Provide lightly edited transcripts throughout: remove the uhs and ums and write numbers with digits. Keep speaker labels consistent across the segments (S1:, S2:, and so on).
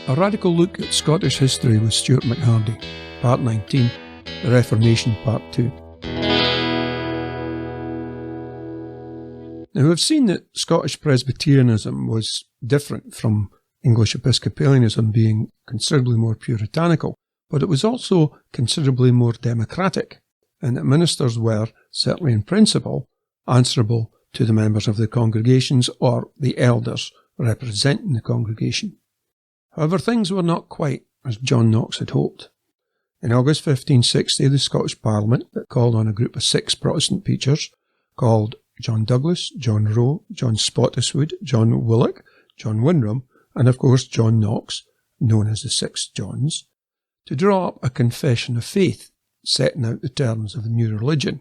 S1: A radical look at Scottish history with Stuart McHardy, Part 19, The Reformation, Part 2. Now, we've seen that Scottish Presbyterianism was different from English Episcopalianism, being considerably more puritanical, but it was also considerably more democratic, and that ministers were, certainly in principle, answerable to the members of the congregations or the elders representing the congregation. However, things were not quite as John Knox had hoped. In August 1560, the Scottish Parliament called on a group of 6 Protestant preachers called John Douglas, John Rowe, John Spottiswoode, John Willock, John Windram, and of course John Knox, known as the 6 Johns, to draw up a confession of faith, setting out the terms of the new religion.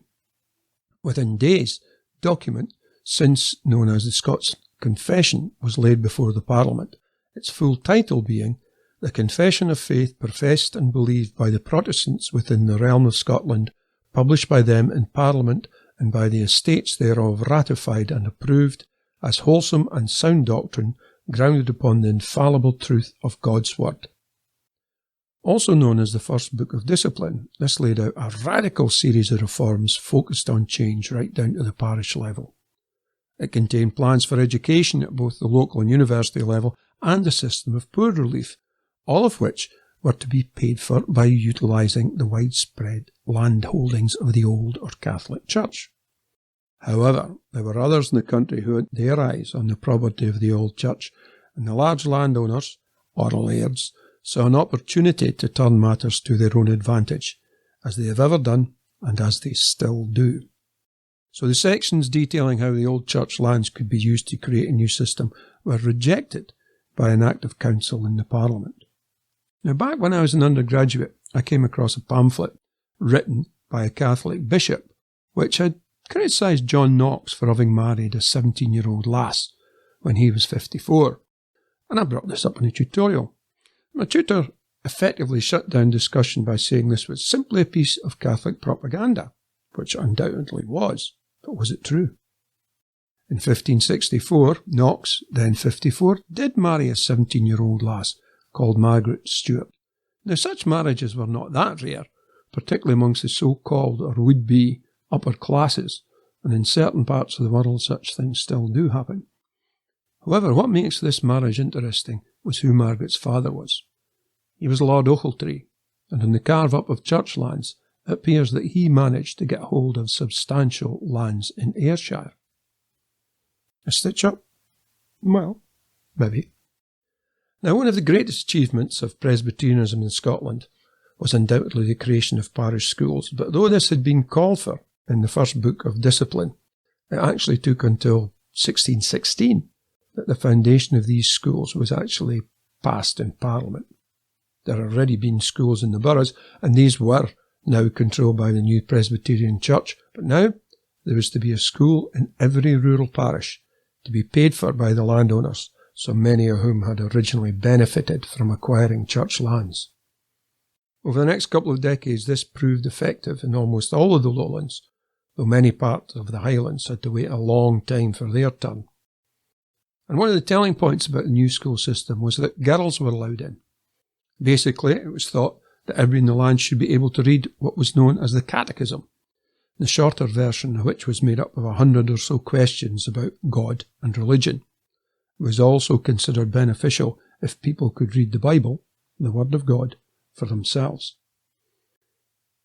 S1: Within days, the document, since known as the Scots Confession, was laid before the Parliament, its full title being The Confession of Faith Professed and Believed by the Protestants within the Realm of Scotland, published by them in Parliament and by the Estates thereof ratified and approved as wholesome and sound doctrine, grounded upon the infallible truth of God's Word. Also known as the First Book of Discipline, this laid out a radical series of reforms focused on change right down to the parish level. It contained plans for education at both the local and university level and a system of poor relief, all of which were to be paid for by utilising the widespread land holdings of the old or Catholic Church. However, there were others in the country who had their eyes on the property of the old church, and the large landowners, or lairds, saw an opportunity to turn matters to their own advantage, as they have ever done and as they still do. So the sections detailing how the old church lands could be used to create a new system were rejected by an Act of Council in the Parliament. Now, back when I was an undergraduate, I came across a pamphlet written by a Catholic bishop which had criticised John Knox for having married a 17-year-old lass when he was 54, and I brought this up in a tutorial. My tutor effectively shut down discussion by saying this was simply a piece of Catholic propaganda, which undoubtedly was, but was it true? In 1564, Knox, then 54, did marry a 17-year-old lass called Margaret Stewart. Now, such marriages were not that rare, particularly amongst the so-called or would-be upper classes, and in certain parts of the world such things still do happen. However, what makes this marriage interesting was who Margaret's father was. He was Lord Ochiltree, and in the carve-up of church lands, it appears that he managed to get hold of substantial lands in Ayrshire. A stitch-up? Well, maybe. Now, one of the greatest achievements of Presbyterianism in Scotland was undoubtedly the creation of parish schools, but though this had been called for in the First Book of Discipline, it actually took until 1616 that the foundation of these schools was actually passed in Parliament. There had already been schools in the boroughs, and these were now controlled by the new Presbyterian Church, but now there was to be a school in every rural parish, to be paid for by the landowners, so many of whom had originally benefited from acquiring church lands. Over the next couple of decades, this proved effective in almost all of the lowlands, though many parts of the Highlands had to wait a long time for their turn. And one of the telling points about the new school system was that girls were allowed in. Basically, it was thought that everyone in the land should be able to read what was known as the Catechism, the shorter version of which was made up of 100 or so questions about God and religion. It was also considered beneficial if people could read the Bible, the Word of God, for themselves.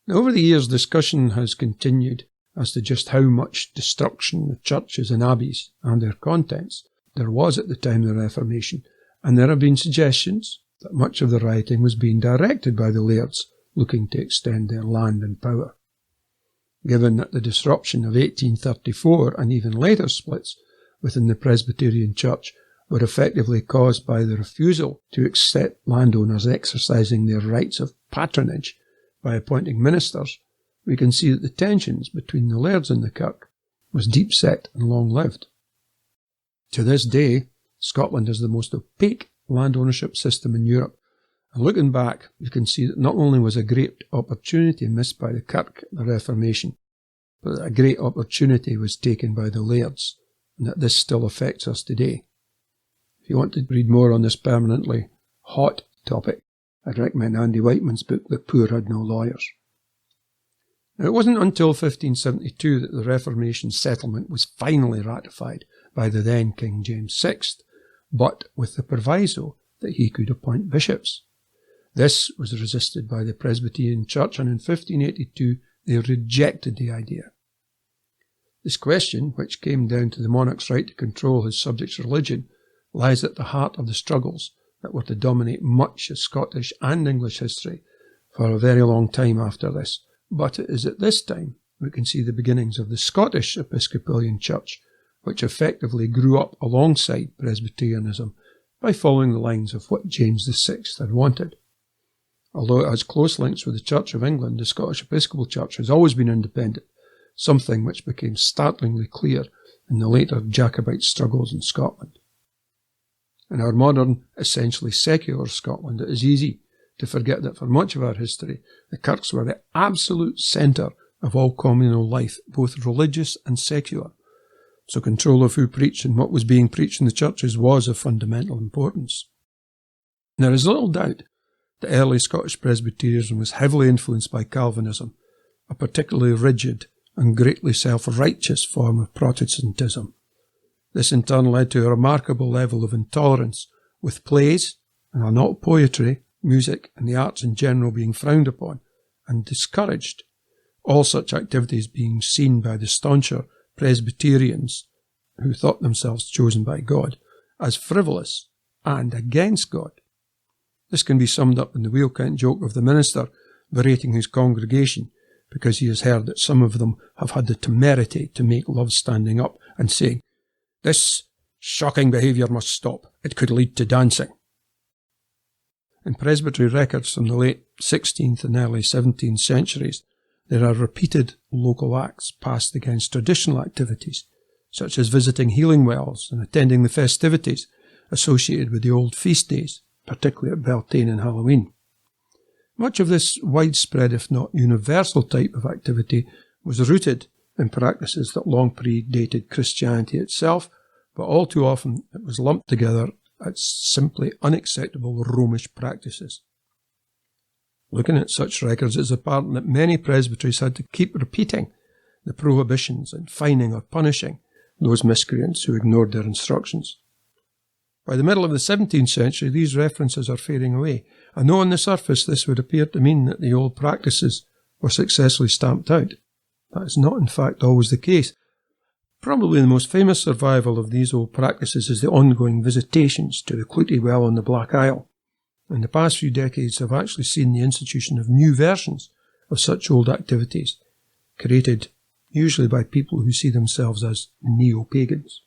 S1: Now, over the years, discussion has continued as to just how much destruction of churches and abbeys and their contents there was at the time of the Reformation, and there have been suggestions that much of the rioting was being directed by the lairds looking to extend their land and power. Given that the disruption of 1834 and even later splits within the Presbyterian Church were effectively caused by the refusal to accept landowners exercising their rights of patronage by appointing ministers, we can see that the tensions between the lairds and the kirk was deep-set and long-lived. To this day, Scotland is the most opaque land ownership system in Europe, and looking back, you can see that not only was a great opportunity missed by the kirk at the Reformation, but that a great opportunity was taken by the lairds, and that this still affects us today. If you want to read more on this permanently hot topic, I'd recommend Andy Whiteman's book, The Poor Had No Lawyers. Now, it wasn't until 1572 that the Reformation settlement was finally ratified by the then King James VI, but with the proviso that he could appoint bishops. This was resisted by the Presbyterian Church, and in 1582 they rejected the idea. This question, which came down to the monarch's right to control his subjects' religion, lies at the heart of the struggles that were to dominate much of Scottish and English history for a very long time after this. But it is at this time we can see the beginnings of the Scottish Episcopalian Church, which effectively grew up alongside Presbyterianism by following the lines of what James VI had wanted. Although it has close links with the Church of England, the Scottish Episcopal Church has always been independent, something which became startlingly clear in the later Jacobite struggles in Scotland. In our modern, essentially secular Scotland, it is easy to forget that for much of our history, the kirks were the absolute centre of all communal life, both religious and secular. So control of who preached and what was being preached in the churches was of fundamental importance. There is little doubt that early Scottish Presbyterianism was heavily influenced by Calvinism, a particularly rigid and greatly self-righteous form of Protestantism. This in turn led to a remarkable level of intolerance, with plays, and not poetry, music and the arts in general being frowned upon and discouraged, all such activities being seen by the stauncher Presbyterians, who thought themselves chosen by God, as frivolous and against God. This can be summed up in the wheel-count joke of the minister berating his congregation because he has heard that some of them have had the temerity to make love standing up and saying, "This shocking behaviour must stop. It could lead to dancing." In presbytery records from the late 16th and early 17th centuries, there are repeated local acts passed against traditional activities, such as visiting healing wells and attending the festivities associated with the old feast days, particularly at Beltane and Halloween. Much of this widespread, if not universal type of activity was rooted in practices that long predated Christianity itself, but all too often it was lumped together as simply unacceptable Romish practices. Looking at such records, it is apparent that many presbyteries had to keep repeating the prohibitions and fining or punishing those miscreants who ignored their instructions. By the middle of the 17th century, these references are fading away, and though on the surface this would appear to mean that the old practices were successfully stamped out, that is not in fact always the case. Probably the most famous survival of these old practices is the ongoing visitations to the Clootie Well on the Black Isle. In the past few decades have actually seen the institution of new versions of such old activities, created usually by people who see themselves as neo-pagans.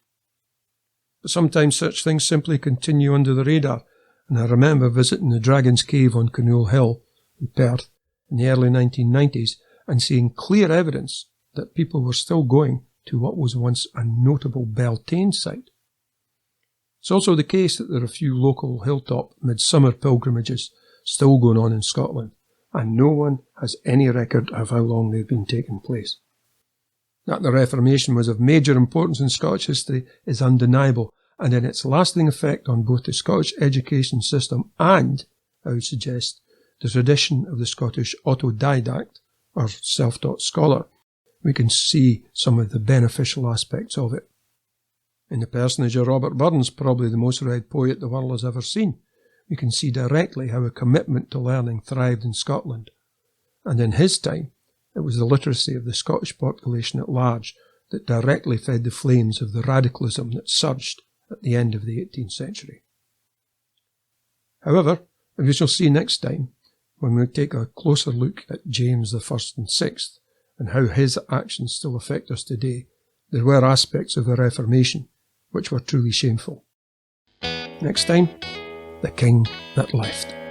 S1: But sometimes such things simply continue under the radar, and I remember visiting the Dragon's Cave on Canoe Hill in Perth in the early 1990s and seeing clear evidence that people were still going to what was once a notable Beltane site. It's also the case that there are a few local hilltop midsummer pilgrimages still going on in Scotland, and no one has any record of how long they've been taking place. That the Reformation was of major importance in Scottish history is undeniable, and in its lasting effect on both the Scottish education system and, I would suggest, the tradition of the Scottish autodidact, or self-taught scholar, we can see some of the beneficial aspects of it. In the personage of Robert Burns, probably the most read poet the world has ever seen, we can see directly how a commitment to learning thrived in Scotland. And in his time, it was the literacy of the Scottish population at large that directly fed the flames of the radicalism that surged at the end of the 18th century. However, as we shall see next time, when we take a closer look at James I and VI and how his actions still affect us today, there were aspects of the Reformation which were truly shameful. Next time, the king that left.